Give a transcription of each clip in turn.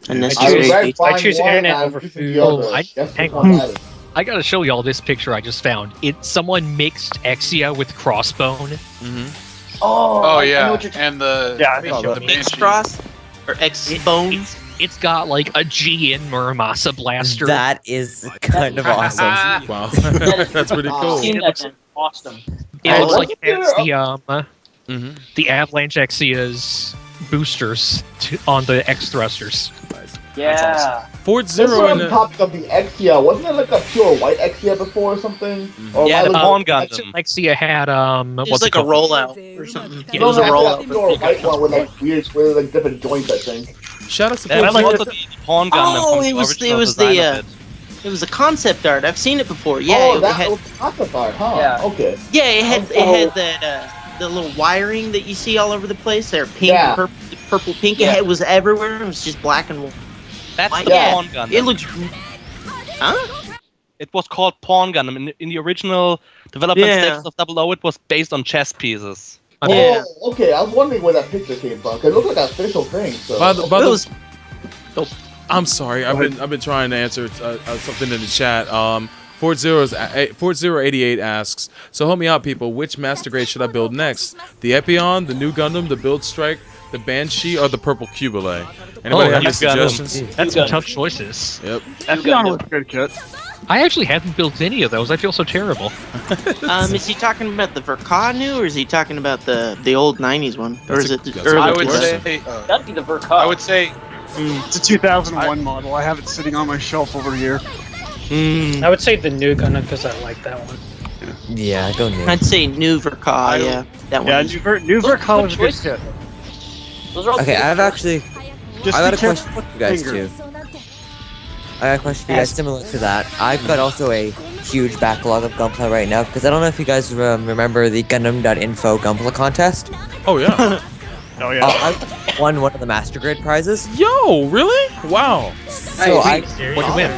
Unless I choose internet over food. I gotta show y'all this picture I just found. Someone mixed Exia with Crossbone. Oh yeah, and the X-Cross or X-Bone. It's got like a G in Muramasa blaster. That is kind of awesome. Wow, that's pretty cool. Awesome. It looks like it has the Avalanche Exia's boosters on the X thrusters. Yeah. Fort Zero and the topic of the Exia, wasn't it like a pure white Exia before or something? Or yeah, the Pawn Gundam. Exia had it's like a rollout or something. It was a rollout. Pure white one with like weird, like different joints, I think. Shout out to the Pawn Gundam. Oh, it was the concept art. I've seen it before. Yeah. Oh, that was concept art, huh? Yeah. Okay. Yeah, it had that the little wiring that you see all over the place. They're pink, purple, pink. Yeah. It was everywhere. It was just black and white. That's the Pawn Gundam. It looks. Huh? It was called Pawn Gundam. In the original development steps of 00, it was based on chess pieces. Oh, okay. I was wondering where that picture came from. Cause it looked like an official thing. So. I'm sorry. I've been trying to answer something in the chat. Fort 088 asks, so help me out, people. Which master grade should I build next? The Epion, the new Gundam, the Build Strike, the Banshee, or the Purple Cubile? Anybody have any suggestions? That's some tough choices. Yep. Epion looks good, Kit. I actually haven't built any of those. I feel so terrible. Is he talking about the Verka new, or is he talking about the old '90s one, or is it the I early? would say That'd be the Verka. I would say it's a 2001 model. I have it sitting on my shelf over here. I would say the new Gundam because I like that one. Yeah, go new. I'd say new Verka. Yeah, that one. Yeah, new Verka was a good kit. Okay, I've actually. Just I got be a question careful for you guys with too. I got a question for you guys similar to that. I've got also a huge backlog of Gunpla right now because I don't know if you guys remember the Gundam.info Gunpla contest. Oh yeah. Oh yeah. I won one of the Master Grade prizes. Yo, really? Wow. So what'd you win?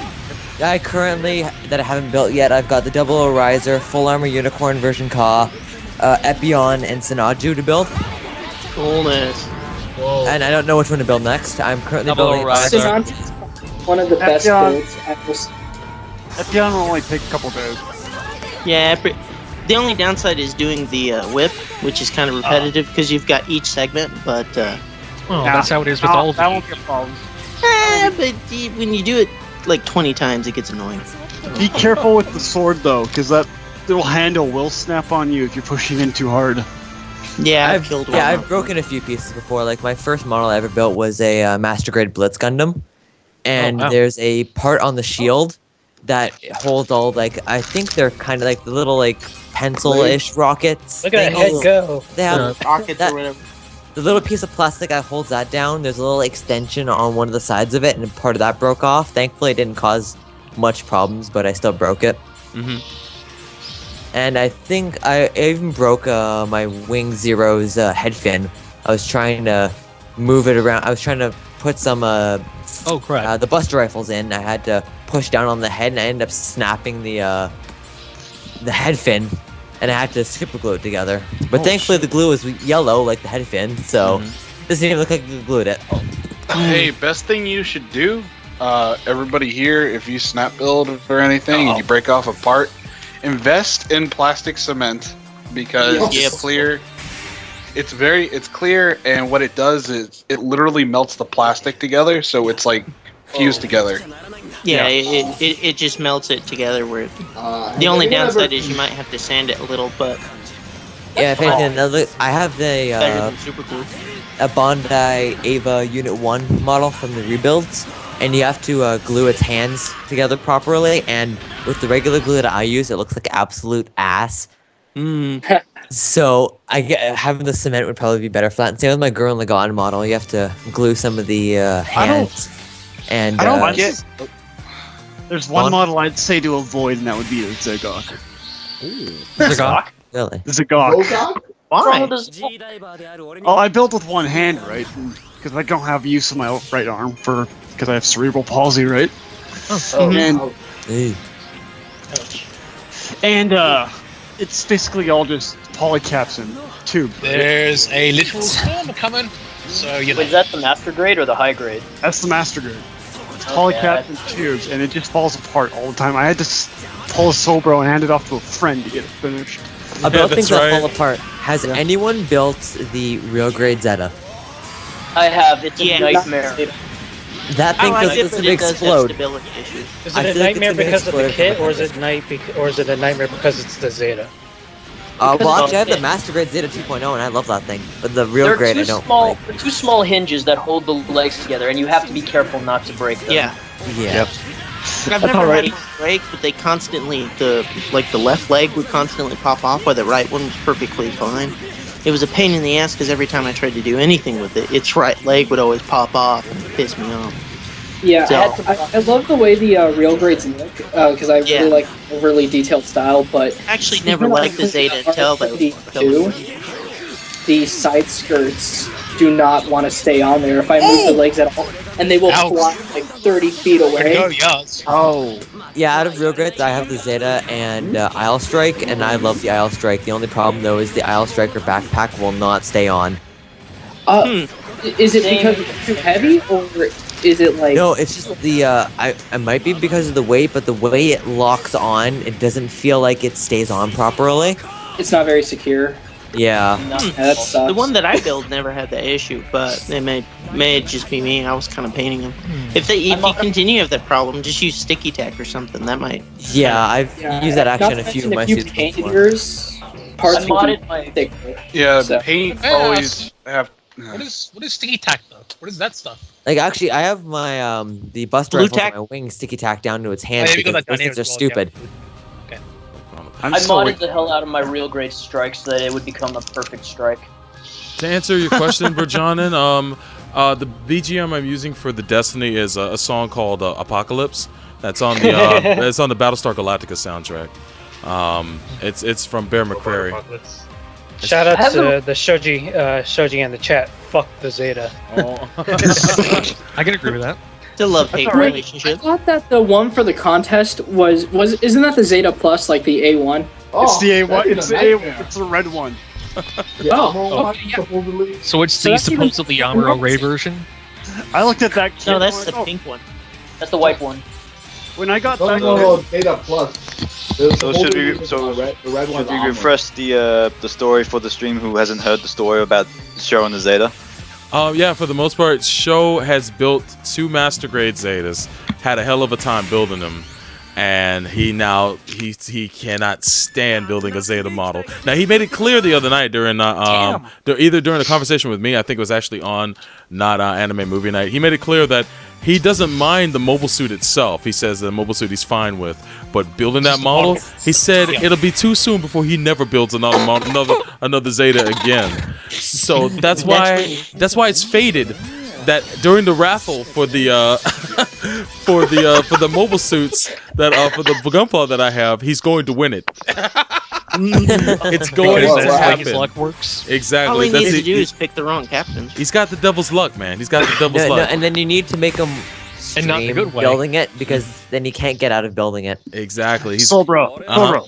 I currently, that I haven't built yet, I've got the Double Riser, Full Armor Unicorn version Ka, Epion, and Sinaju to build. Coolness. Whoa. And I don't know which one to build next. I'm currently building. Sinaju's one of the best builds. Epion will only take a couple days. Yeah, the only downside is doing the whip, which is kind of repetitive because you've got each segment, but... well, that's how it is with all of that them. won't be a problem. But when you do it like 20 times, it gets annoying. Be careful with the sword, though, because that little handle will snap on you if you're pushing in too hard. Yeah, I've killed one. I've broken a few pieces before. Like, my first model I ever built was a Master Grade Blitz Gundam. And there's a part on the shield that holds all, like, I think they're kind of like the little, like, pencil-ish rockets. Look at that head go. They have rockets or whatever. The little piece of plastic that holds that down, there's a little extension on one of the sides of it, and part of that broke off. Thankfully, it didn't cause much problems, but I still broke it. And I think I even broke my Wing Zero's head fin. I was trying to move it around. I was trying to put some the Buster Rifles in. I had to push down on the head, and I ended up snapping the head fin. And I had to super glue it together. But thankfully the glue was yellow like the head fin, so it doesn't even look like you glued it. Hey, best thing you should do, everybody here, if you snap build or anything and you break off a part, invest in plastic cement because it's clear. It's clear, and what it does is it literally melts the plastic together, so it's like fused together. Yeah, it just melts it together. Where the only downside is you might have to sand it a little, but yeah, if anything, I have the super glue. a Bandai Ava Unit 1 model from the rebuilds, and you have to glue its hands together properly. And with the regular glue that I use, it looks like absolute ass. So having the cement would probably be better for that. And same with my Gurren Lagann model. You have to glue some of the hands. And I don't get. There's one model I'd say to avoid, and that would be a Zagok. Zagok? Really? The Zagok. Why? Oh, I built with one hand, right? Because I don't have use of my right arm because I have cerebral palsy, right? And it's basically all just polycaps and tubes. There's a literal storm coming, so you know. Is that the master grade or the high grade? That's the master grade. It's polycaps and tubes, and it just falls apart all the time. I had to pull a Sobro and hand it off to a friend to get it finished. About things that fall apart, has anyone built the real grade Zeta? I have. It's a nightmare. That thing doesn't explode. Is it a nightmare because of the kit, or is it a nightmare because it's the Zeta? Well, actually, I have the Master Grade Zeta 2.0, and I love that thing. But the real grade, I don't like. They're two small hinges that hold the legs together, and you have to be careful not to break them. Yeah. Yep. I've never had one break, but they constantly, the left leg would constantly pop off, while the right one was perfectly fine. It was a pain in the ass because every time I tried to do anything with it, its right leg would always pop off and piss me off. Yeah, so, I love the way the real grades look, because I really like overly detailed style, but... I actually never liked the Zeta until the side skirts do not want to stay on there if I move the legs at all, and they will fly like 30 feet away. Oh. Yeah, out of real grades, I have the Zeta and Isle Strike, and I love the Isle Strike. The only problem, though, is the Isle Striker backpack will not stay on. Is it because it's too heavy, or is it like... No, it's just the, it might be because of the weight, but the way it locks on, it doesn't feel like it stays on properly. It's not very secure. Yeah. That sucks. The one that I built never had that issue, but it may just be me. I was kind of painting them. If you continue to have that problem, just use sticky tack or something. That might. Yeah, I've used that action a few of my suits before. Parts modded my thick. Yeah, so. Paint always have. What is sticky tack though? What is that stuff? Like actually, I have my the Buster rifle on my wing sticky tack down to its hands because those things are stupid. I modded the hell out of my real grade strike so that it would become a perfect strike. To answer your question, Burjanin, the BGM I'm using for the Destiny is a song called Apocalypse. That's on the it's on the Battlestar Galactica soundtrack. It's from Bear McCreary. Shout out to the Shoji in the chat. Fuck the Zeta. I can agree with that. It's a love-hate relationship. I thought that the one for the contest isn't that the Zeta Plus, like the A1? It's the A1. It's the A1. It's the red one. So it's the supposedly Yamaro Ray version? I looked at that. No, that's the pink one. That's the white one. When I got that, Zeta Plus. So should we refresh the story for the stream who hasn't heard the story about Show and the Zeta? Yeah, for the most part, Sho has built 2 Master Grade Zetas, had a hell of a time building them, and he cannot stand building a Zeta model. Now, he made it clear the other night during either during a conversation with me, I think it was actually on not Anime Movie Night, he made it clear that he doesn't mind the mobile suit itself. He says the mobile suit he's fine with, but building that model, he said it'll be too soon before he never builds another Zeta again. So that's why it's fated that during the raffle for the for the mobile suits that for the Gunpla that I have, he's going to win it. It's going to happen. His luck works. Exactly. All he needs to do is pick the wrong captain. He's got the devil's luck, man. He's got the devil's luck. No, and then you need to make him and not the good way. Building it, because then he can't get out of building it. Exactly. Bro,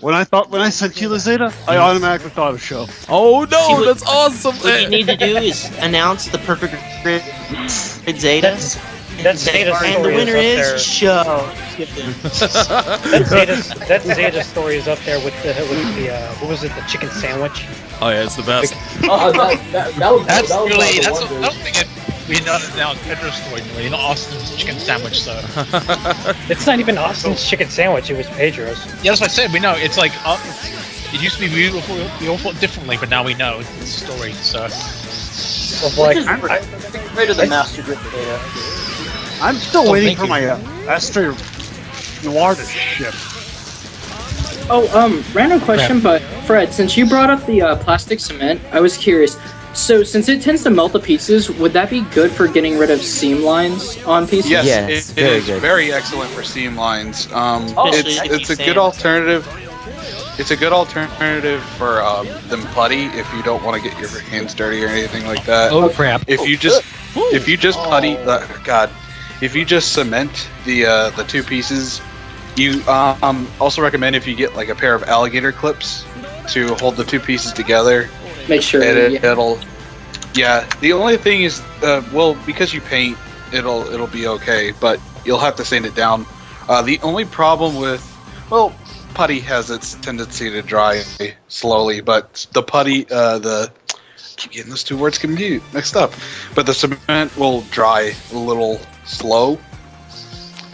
when I sent you the Zeta, I automatically thought of Show. Oh no, that's awesome. What you need to do is announce the perfect grid Zeta. That's Zeta and the story winner is is Show. That Zeta story is up there with the what was it, the chicken sandwich? Oh yeah, it's the best. That's really. I don't think we know that now. Pedro's story, really, not Austin's chicken sandwich. So it's not even Austin's chicken sandwich. It was Pedro's. Yeah, that's what I said. We know it's like it used to be we all thought differently, but now we know it's a story. So I'm greater than Master Grid Data. I'm still waiting for my Astro Noir to ship. Random question, but Fred, since you brought up the plastic cement, I was curious. So, since it tends to melt the pieces, would that be good for getting rid of seam lines on pieces? Yes, it is very excellent for seam lines. It's a good alternative. It's a good alternative for them putty if you don't want to get your hands dirty or anything like that. Oh crap! If you just putty, if you just cement the 2 pieces, you also recommend if you get like a pair of alligator clips to hold the two pieces together. Make sure. And it'll. Yeah. The only thing is, well, because you paint, it'll be okay, but you'll have to sand it down. The only problem with, well, putty has its tendency to dry slowly, but the putty, keep getting those two words confused, mixed up. But the cement will dry a little slow.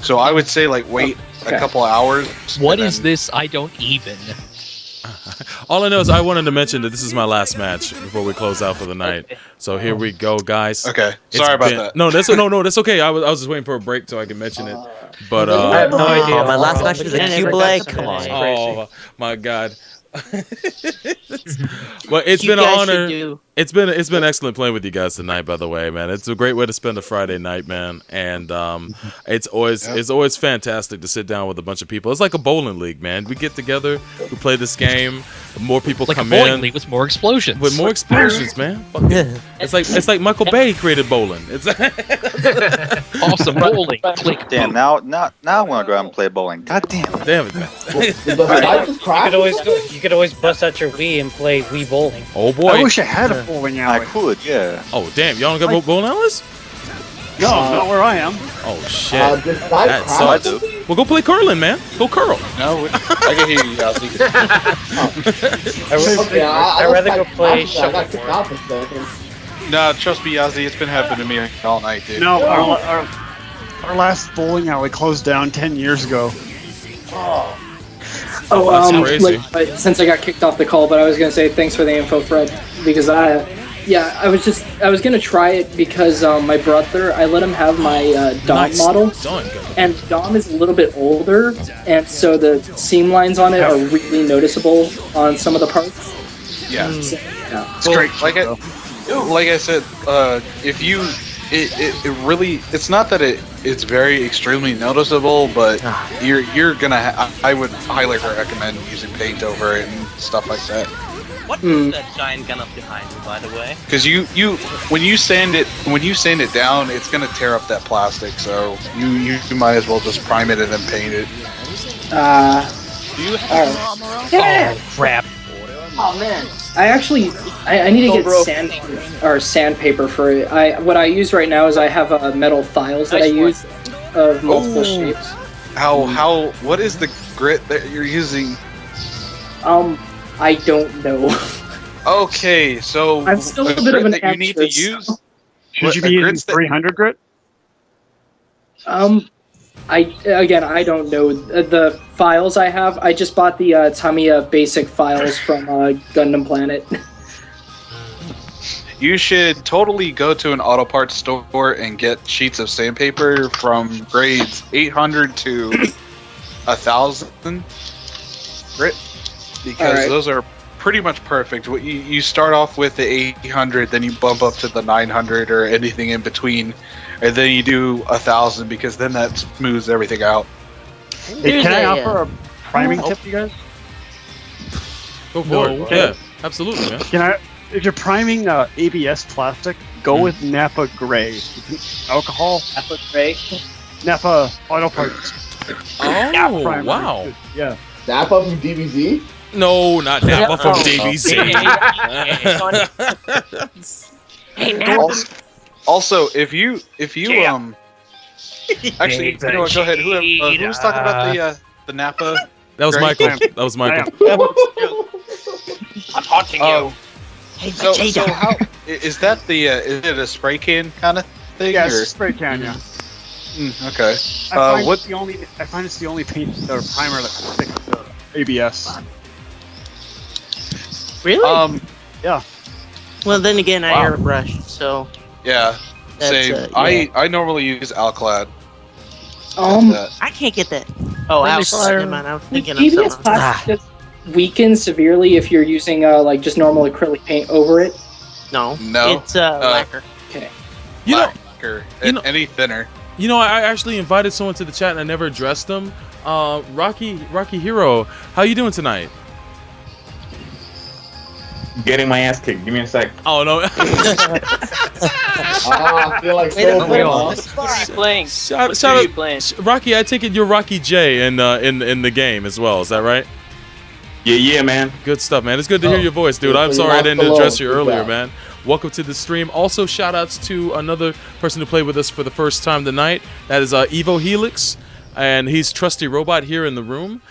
So I would say like wait a couple hours. What is this? I don't even. All I know is I wanted to mention that this is my last match before we close out for the night. So here we go, guys. Okay, sorry about that. No, that's okay. I was just waiting for a break so I can mention it. But I have no idea. My last match was a cube leg. Come on. Oh my god. Well, it's been an honor. It's been excellent playing with you guys tonight. By the way, man, it's a great way to spend a Friday night, man. And it's always fantastic to sit down with a bunch of people. It's like a bowling league, man. We get together, we play this game. More people like come a bowling in league with more explosions. With more explosions, man. It's like Michael Bay created bowling. It's awesome bowling. Damn, now I want to go out and play bowling. God damn it, man. You could always bust out your Wii and play Wii bowling. Oh boy! I wish I had a bowling alley. I could, yeah. Oh damn! Y'all don't got bowling alleys? No, not where I am. Oh shit! That sucks. Well, go play curling, man. Go curl. No, I can hear you, Yazzie. I'd rather go play shuffleboard. Nah, trust me, Yazzie. It's been happening to me all night, dude. No, our last bowling alley closed down 10 years ago. Since I got kicked off the call, but I was gonna say thanks for the info, Fred, because I was gonna try it because my brother, I let him have my Dom model, and Dom is a little bit older, and so the seam lines on it are really noticeable on some of the parts. Yeah, it's great. Like I said, if you. It really, it's not that it's very extremely noticeable, but you're gonna I would highly recommend using paint over it and stuff like that. What is that giant gun up behind you, by the way? Because when you sand it down, it's gonna tear up that plastic. So you might as well just prime it and then paint it. Do you have Yeah. Oh crap! Oh man, I need to get sandpaper for it. What I use right now is I have metal files that I use of multiple shapes. What is the grit that you're using? I don't know. Okay, so I'm still a bit of an amateur. You need to use. Should you be using 300 grit? I don't know the files I have. I just bought the Tamiya basic files from Gundam Planet. You should totally go to an auto parts store and get sheets of sandpaper from grades 800 to 1,000 grit, because those are pretty much perfect. You start off with the 800, then you bump up to the 900 or anything in between, and then you do 1,000 because then that smooths everything out. Hey, can I offer a priming tip, you guys? Go for it. Yeah, absolutely, man. If you're priming ABS plastic, go with Napa Gray. Alcohol. Napa Gray. Napa Auto Parts. Oh, wow. Yeah. Napa from DBZ? No, not Napa from DBZ. Also, if you actually, you know what, go ahead. Who was talking about the Napa? That was Michael. That was Michael. I'm haunting you. Hey, so how is that is it a spray can kind of thing? Yeah, it's a spray can, yeah. Okay. I find it's the only paint or primer that can stick to ABS. Really? Yeah. Well, then again, I airbrush, so. Yeah. Same. I normally use Alclad. I can't get that. Oh, Alclad. I was thinking of ABS something. plastic just weakens severely if you're using like just normal acrylic paint over it. No. It's lacquer. Okay. Lacquer. Any thinner. You know, I actually invited someone to the chat and I never addressed them. Rocky Hero, how you doing tonight? Getting my ass kicked. Give me a sec. Oh no. I feel like so What are you playing? Shout out, Rocky. I take it you're Rocky J in the game as well. Is that right? Yeah, man. Good stuff, man. It's good to hear your voice, dude. I'm sorry I didn't address you earlier, man. Welcome to the stream. Also, shout outs to another person who played with us for the first time tonight. That is Evo Helix, and he's Trusty Robot here in the room.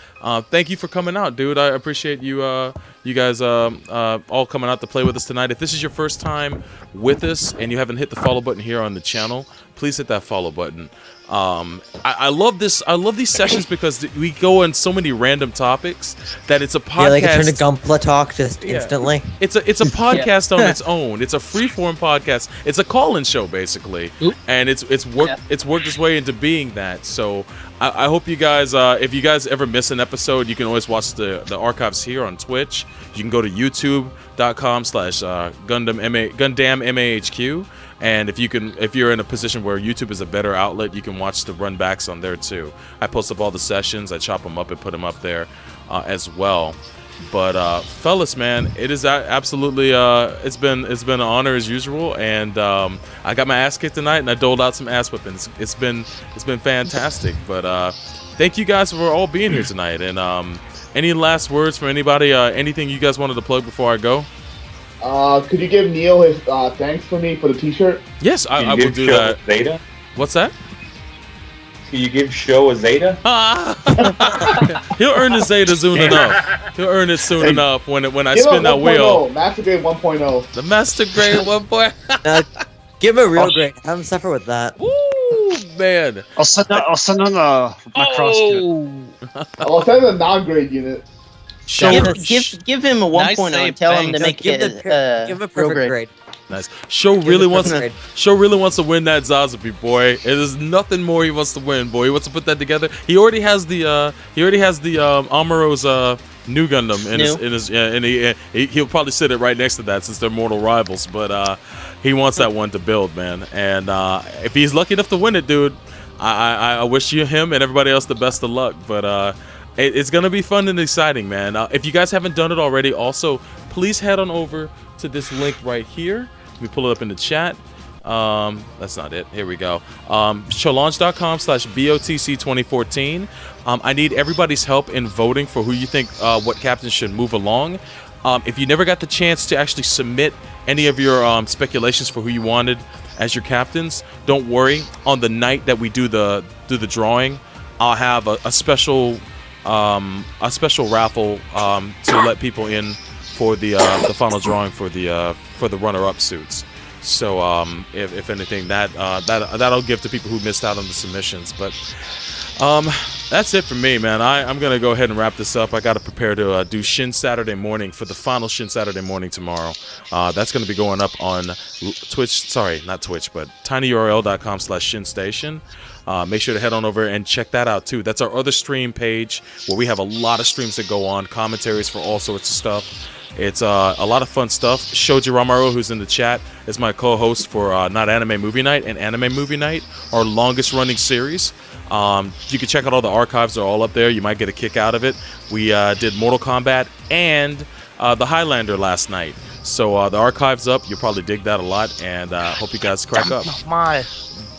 Thank you for coming out, dude. I appreciate you you guys all coming out to play with us tonight. If this is your first time with us and you haven't hit the follow button here on the channel, please hit that follow button. I love this. I love these sessions because we go on so many random topics that it's a podcast. Yeah, like turn to Gumpla talk just instantly. It's a podcast on its own. It's a free-form podcast. It's a call-in show basically, and it's worked its way into being that. So I hope you guys, if you guys ever miss an episode, you can always watch the archives here on Twitch. You can go to youtube.com/Gundamn MAHQ. And if you're in a position where YouTube is a better outlet, you can watch the run backs on there too. I post up all the sessions, I chop them up and put them up there as well. But fellas, man, it is absolutely it's been an honor as usual, and I got my ass kicked tonight, and I doled out some ass whippings. It's been fantastic. But thank you guys for all being here tonight. And any last words for anybody? Anything you guys wanted to plug before I go? Could you give Neil his thanks for me for the T-shirt? Yes, I will do that. Zeta? What's that? Can you give Show a Zeta? He'll earn the Zeta soon enough. He'll earn it soon enough when I Give spin him that wheel. Master grade 1.0. The Master grade 1.0. Give him a real grade. Have him suffer with that. Ooh, man. I'll send on my cross kit. I'll send a non-grade unit. Give him a 1.0 and tell him to make it give a perfect grade. Nice. Show really wants to win that Zazapi, boy. It is nothing more he wants to win, boy. He wants to put that together. He already has the Amuro's new Gundam in his and he'll probably sit it right next to that since they're mortal rivals. But he wants that one to build, man. And if he's lucky enough to win it, dude, I wish you him and everybody else the best of luck. But it's gonna be fun and exciting, man. If you guys haven't done it already, also please head on over to this link right here. Let me pull it up in the chat. That's not it. Here we go. Challenge.com/BOTC2014. I need everybody's help in voting for who you think what captains should move along. If you never got the chance to actually submit any of your speculations for who you wanted as your captains, don't worry. On the night that we do the drawing, I'll have a special raffle to let people in for the final drawing for the runner-up suits. So if anything, that'll give to people who missed out on the submissions. But that's it for me, man. I'm gonna go ahead and wrap this up. I gotta prepare to do Shin Saturday morning for the final Shin Saturday morning tomorrow. That's gonna be going up on Twitch. Sorry, not Twitch, but tinyurl.com/ShinStation. Make sure to head on over and check that out too. That's our other stream page where we have a lot of streams that go on, commentaries for all sorts of stuff. It's a lot of fun stuff. Shoji Ramaro, who's in the chat, is my co-host for Not Anime Movie Night and Anime Movie Night, our longest running series. You can check out all the archives. They're all up there. You might get a kick out of it. We did Mortal Kombat and the Highlander last night. So the archive's up. You'll probably dig that a lot, and hope you guys crack up.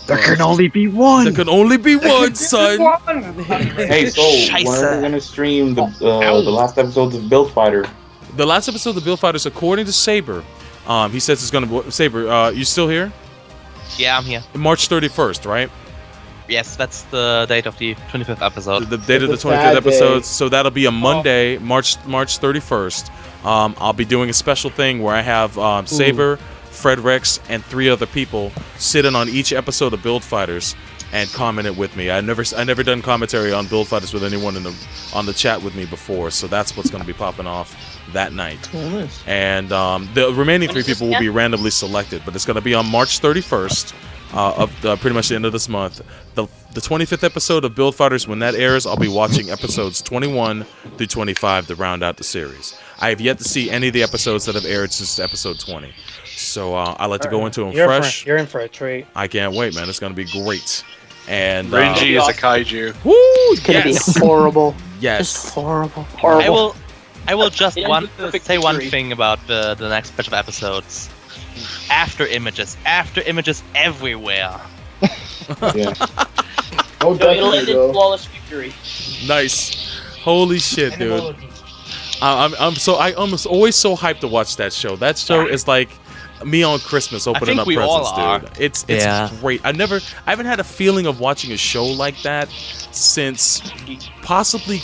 There can only be one. There can only be one, son. Hey, so when are we gonna stream the last episode of Build Fighter? The last episode of Build Fighters, according to Saber, he says it's gonna. Saber, you still here? Yeah, I'm here. March 31st, right? Yes, that's the date of the 25th episode. The date of the 25th episode. So that'll be a Monday, March 31st. I'll be doing a special thing where I have Saber, Fred Rex, and 3 other people sitting on each episode of Build Fighters and comment it with me. I never done commentary on Build Fighters with anyone on the chat with me before, so that's what's going to be popping off that night. And the remaining 3 people will be randomly selected, but it's going to be on March 31st of pretty much the end of this month. The 25th episode of Build Fighters, when that airs, I'll be watching episodes 21 through 25 to round out the series. I have yet to see any of the episodes that have aired since episode 20. So I like to go into them fresh. You're in for a treat. I can't wait, man. It's going to be great. And Renji is a kaiju. Woo! It's going to be horrible. Yes. Just horrible. I will just say one thing about the next batch of episodes. After images everywhere. Yeah. It'll end in flawless victory. Nice. Holy shit, dude. I'm always so hyped to watch that show. That show is like me on Christmas opening up presents, dude. It's great. I haven't had a feeling of watching a show like that since possibly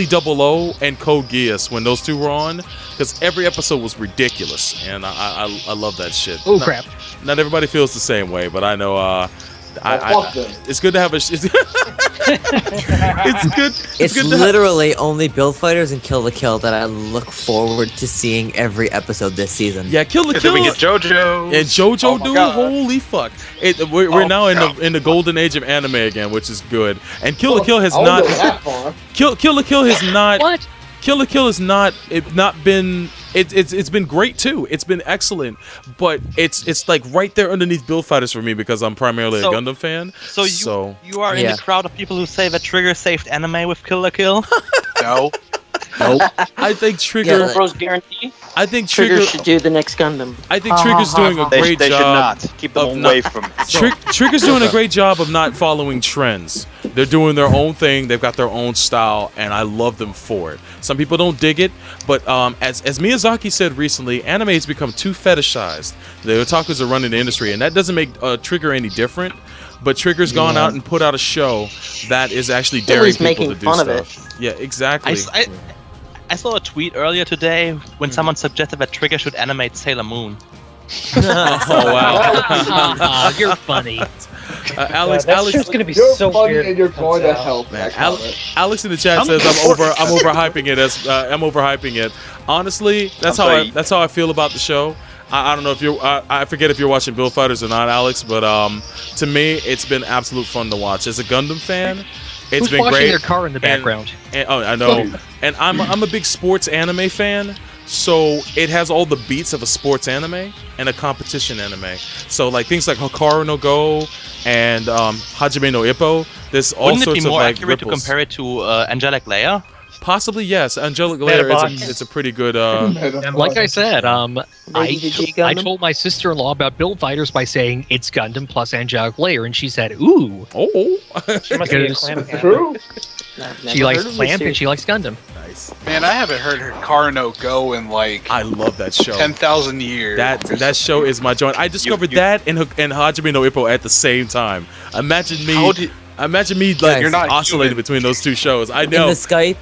00 and Code Geass when those two were on, because every episode was ridiculous, and I love that shit. Oh crap! Not everybody feels the same way, but I know. It's good to have a. It's good. It's good literally only Build Fighters and Kill la Kill that I look forward to seeing every episode this season. Yeah, Kill la Kill. Then we get JoJo. And JoJo, dude, holy fuck! We're now in the golden age of anime again, which is good. And Kill la Kill has not. Kill la Kill has not. What? Kill la Kill has not been. It's been great too. It's been excellent, but it's like right there underneath Build Fighters for me because I'm primarily a Gundam fan. So you are in the crowd of people who say that Trigger saved anime with Kill la Kill? No. Nope. I think Trigger. I think Trigger should do the next Gundam. I think Trigger's doing a great They should job. not. Keep them away from it. Trigger's doing a great job of not following trends. They're doing their own thing. They've got their own style, and I love them for it. Some people don't dig it, but as Miyazaki said recently, anime has become too fetishized. The otakus are running the industry, and that doesn't make Trigger any different. But Trigger's gone out and put out a show that is actually daring people to do stuff. Yeah, exactly. I saw a tweet earlier today when someone suggested that Trigger should animate Sailor Moon. Oh wow! You're funny. Alex, that's just gonna be You're so funny weird. and you're going to help. Man, Alex in the chat says I'm overhyping it. I'm overhyping it. Honestly, that's how I feel about the show. I don't know if you're. I forget if you're watching Build Fighters or not, Alex. But to me, it's been absolute fun to watch. As a Gundam fan, it's been washing great. their car in the background? Oh, I know. And I'm a big sports anime fan. So it has all the beats of a sports anime and a competition anime. So like things like Hikaru no Go and Hajime no Ippo. There's all Wouldn't sorts it be of more like accurate ripples. to compare it to Angelic Layer? Possibly yes. Angelic Layer it's a pretty good. Like I said, I told my sister-in-law about Build Fighters by saying it's Gundam plus Angelic Layer, and she said, "Ooh." Oh. She must be a clamp fan. True. She likes Clamp and she likes Gundam. Nice. Man, I haven't heard Hikaru no Go in like I love that show. 10,000 years. That show is my joint. I discovered that and Hajime no Ippo at the same time. Imagine me like You're not oscillating between those two shows. I know. In the Skype,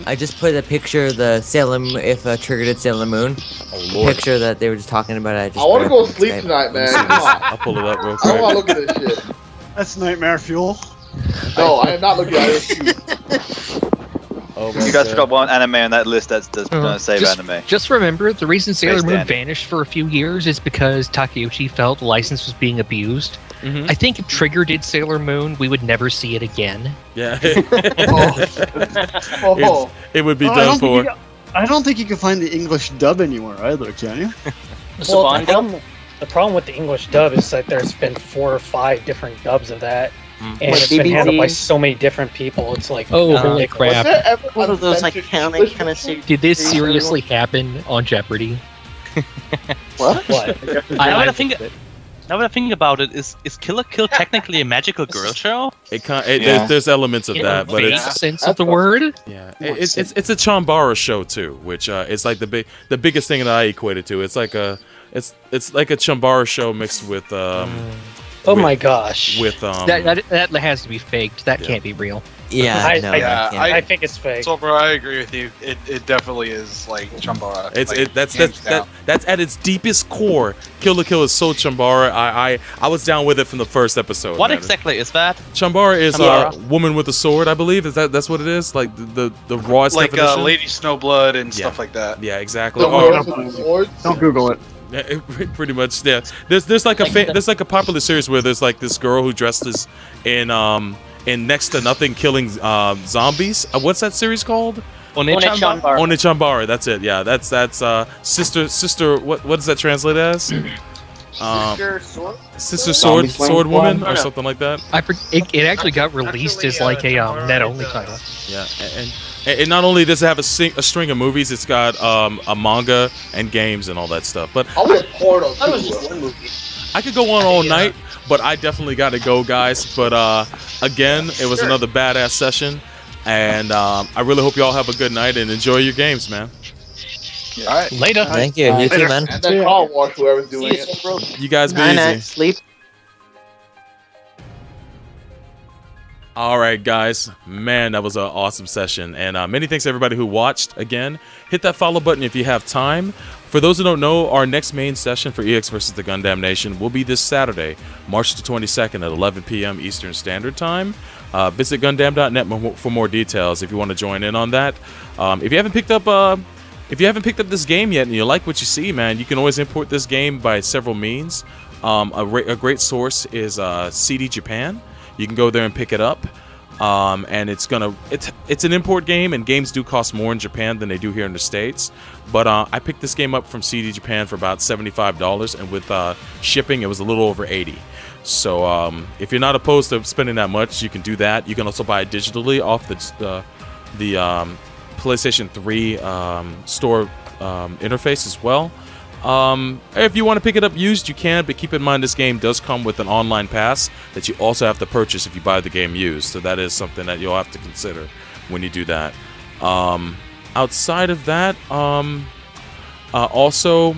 I just put a picture of the Sailor Moon, if Trigger did Sailor Moon. Oh, Lord. Picture that they were just talking about. I want to go sleep tonight, man. Come on. I'll pull it up real I quick. don't want to look at this shit. That's nightmare fuel. No, I am not looking at it. You guys forgot one anime on that list that's gonna save anime. Just remember, the reason Sailor Space Moon Dandy. vanished for a few years is because Takeuchi felt the license was being abused. I think if Trigger did Sailor Moon, we would never see it again. Yeah. It would be done for. I don't think you can find the English dub anywhere either, can you? Well, the problem with the English dub is that there's been 4 or 5 different dubs of that, and it's been handled by so many different people. It's like, Oh, holy crap. Was there ever One of those like authentic counting English kind of series? Did this seriously happen on Jeopardy? What? Now that I think about it, is Kill la Kill technically a magical girl show? There's elements of that, but it's sense of the word. Yeah, it's a Chambara show too, which is like the biggest thing that I equate it to. It's like a Chambara show mixed with oh my gosh, with that has to be faked. That can't be real. Yeah, I think it's fake. So, bro, I agree with you. It definitely is like Chambara. That's at its deepest core. Kill la Kill is so Chambara. I was down with it from the first episode. What exactly is that? Chambara is a woman with a sword, I believe. That's what it is? Like the rawest like definition? Lady Snowblood and stuff like that. Yeah, exactly. Don't Google it. Yeah, pretty much. Yeah. There's like a popular series where there's like this girl who dresses in next to nothing killing zombies. What's that series called? One-Chambara. One-Chambara. That's it. Yeah, that's sister. What does that translate as? Sister Sword Woman or something like that. It actually got released as like a net-only title. Yeah, and not only does it have a string of movies, it's got a manga and games and all that stuff. But I was porno. That was just one movie. I could go on all night, but I definitely got to go, guys. But again, it was another badass session. And I really hope you all have a good night and enjoy your games, man. All right. Later. Thank you. You too, man. And then call wash whoever's doing it. You guys be Night, easy. sleep. All right, guys. Man, that was an awesome session. And many thanks to everybody who watched. Again, hit that follow button if you have time. For those who don't know, our next main session for EX versus the Gundam Nation will be this Saturday, March the 22nd at 11 p.m. Eastern Standard Time. Visit Gundam.net for more details if you want to join in on that. If you haven't picked up this game yet and you like what you see, man, you can always import this game by several means. A great source is CD Japan. You can go there and pick it up, and it's an import game, and games do cost more in Japan than they do here in the States. But I picked this game up from CD Japan for about $75, and with shipping, it was a little over $80. So if you're not opposed to spending that much, you can do that. You can also buy it digitally off the PlayStation 3 store interface as well. If you want to pick it up used, you can, but keep in mind this game does come with an online pass that you also have to purchase if you buy the game used. So that is something that you'll have to consider when you do that. Outside of that, also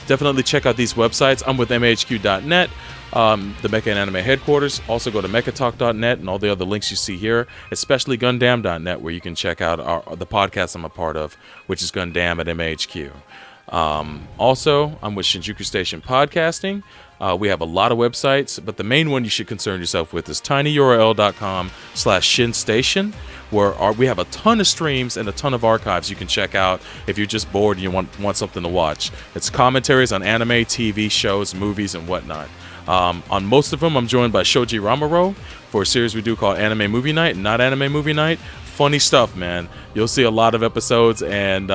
definitely check out these websites. I'm with MHQ.net, the Mecha and Anime headquarters. Also go to mechatalk.net and all the other links you see here, especially Gundam.net, where you can check out the podcast I'm a part of, which is Gundam at MHQ. Also, I'm with Shinjuku Station Podcasting. We have a lot of websites, but the main one you should concern yourself with is tinyurl.com/shinstation, where we have a ton of streams and a ton of archives you can check out if you're just bored and you want something to watch. It's commentaries on anime, TV shows, movies, and whatnot. On most of them, I'm joined by Shoji Ramaro for a series we do called Anime Movie Night and Not Anime Movie Night. Funny stuff, man. You'll see a lot of episodes and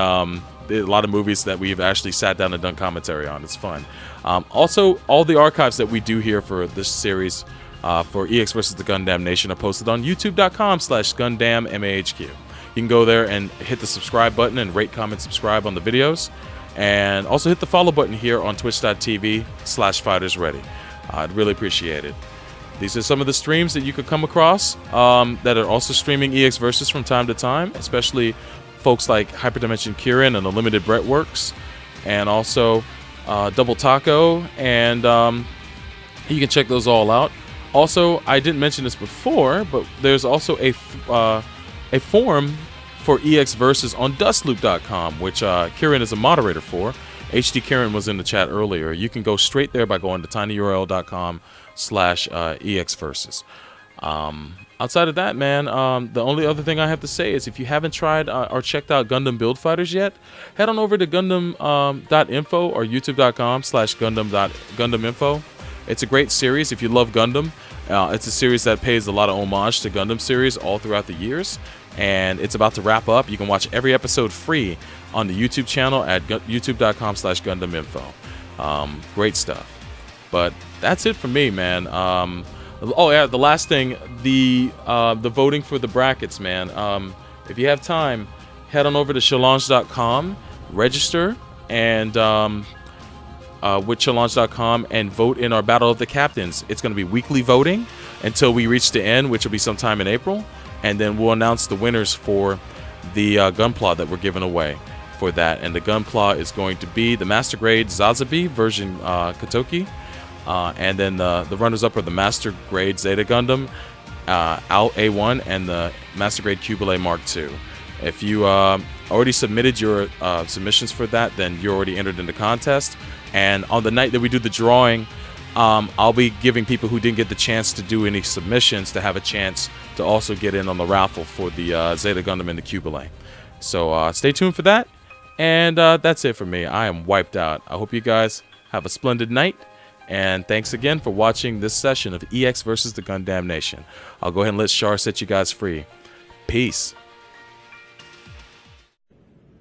a lot of movies that we've actually sat down and done commentary on. It's fun. Also, all the archives that we do here for this series for EX versus the Gundam Nation are posted on youtube.com/GundamMAHQ. You can go there and hit the subscribe button and rate, comment, subscribe on the videos. And also hit the follow button here on twitch.tv/FightersReady. I'd really appreciate it. These are some of the streams that you could come across that are also streaming EX Versus from time to time, especially folks like Hyperdimension Kieran and Unlimited Brettworks, and also Double Taco, and you can check those all out. Also, I didn't mention this before, but there's also a forum for EX Versus on dustloop.com, which Kieran is a moderator for. HD Kieran was in the chat earlier. You can go straight there by going to tinyurl.com/EXVersus. Outside of that, man, the only other thing I have to say is if you haven't tried or checked out Gundam Build Fighters yet, head on over to Gundam.info or youtube.com/Gundam.info. It's a great series if you love Gundam. It's a series that pays a lot of homage to Gundam series all throughout the years, and it's about to wrap up. You can watch every episode free on the YouTube channel at youtube.com/GundamInfo. Great stuff. But that's it for me, man. Oh yeah, the last thing, the voting for the brackets, man. If you have time, head on over to challenge.com, register, and with challenge.com and vote in our Battle of the Captains. It's going to be weekly voting until we reach the end, which will be sometime in April, and then we'll announce the winners for the Gunpla that we're giving away for that. And the Gunpla is going to be the Master Grade Zazabi version Kotoki. And then the runners-up are the Master Grade Zeta Gundam, Al A1, and the Master Grade Cubile Mark II. If you already submitted your submissions for that, then you're already entered in the contest. And on the night that we do the drawing, I'll be giving people who didn't get the chance to do any submissions to have a chance to also get in on the raffle for the Zeta Gundam and the Cubile. So stay tuned for that. And that's it for me. I am wiped out. I hope you guys have a splendid night. And thanks again for watching this session of EX versus the Gundam Nation. I'll go ahead and let Char set you guys free. Peace.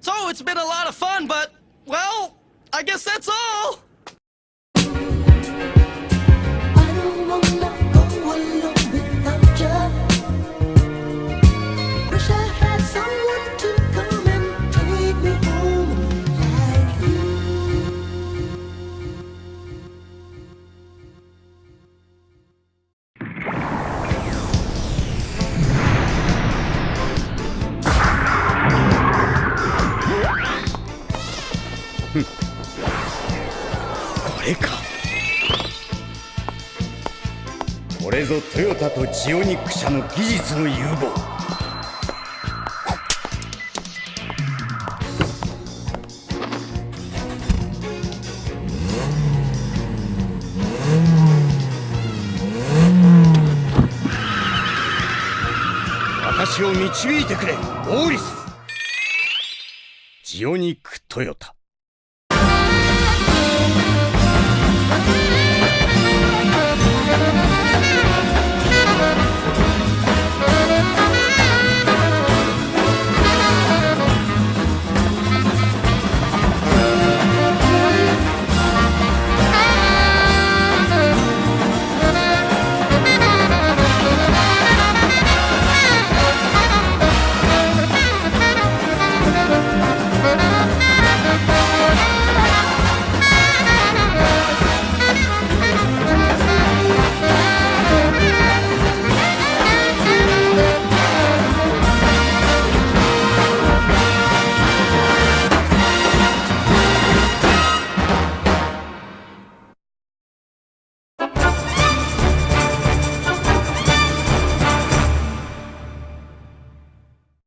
So it's been a lot of fun, but, well, I guess that's all. れか。これぞトヨタとジオニック社の技術の融合。私を導いてくれ、オーリス。ジオニックトヨタ。